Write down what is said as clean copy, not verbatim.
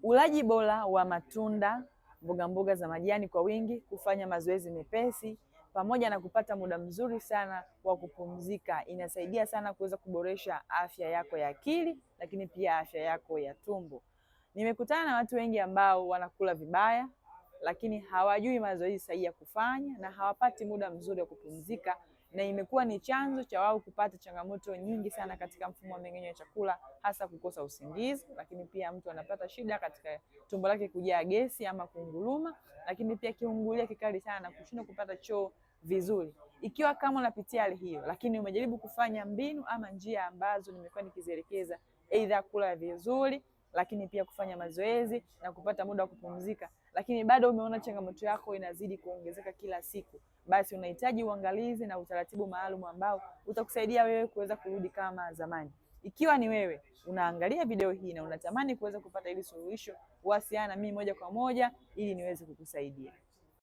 Ulaji bora wa matunda, mboga mboga za majani kwa wingi, kufanya mazoezi mepesi, pamoja na kupata muda mzuri sana wa kupumzika, inasaidia sana kuweza kuboresha afya yako ya akili, lakini pia afya yako ya tumbo. Nimekutana na watu wengi ambao wanakula vibaya, lakini hawajui mazoezi sahihi ya kufanya na hawapati muda mzuri wa kupumzika, na imekuwa ni chanzo cha wao kupata changamoto nyingi sana katika mfumo wa mmeng'enyo wa chakula, hasa kukosa usingizi, lakini pia mtu anapata shida katika tumbo lake kujaa gesi ama kunguruma, lakini pia kiungulia kikali sana na kushindwa kupata choo vizuri. Ikiwa kama unapitia hali hiyo, lakini umejaribu kufanya mbinu ama njia ambazo nimekuwa nikizielekeza, aidha kula vizuri, lakini pia kufanya mazoezi na kupata muda wa kupumzika, lakini bado umeona changamoto yako inazidi kuongezeka kila siku, basi unahitaji uangalizi na utaratibu maalum ambao utakusaidia wewe kuweza kurudi kama zamani. Ikiwa ni wewe unaangalia video hii na unatamani kuweza kupata hili suluhisho, wasiliana na mimi moja kwa moja ili niweze kukusaidia.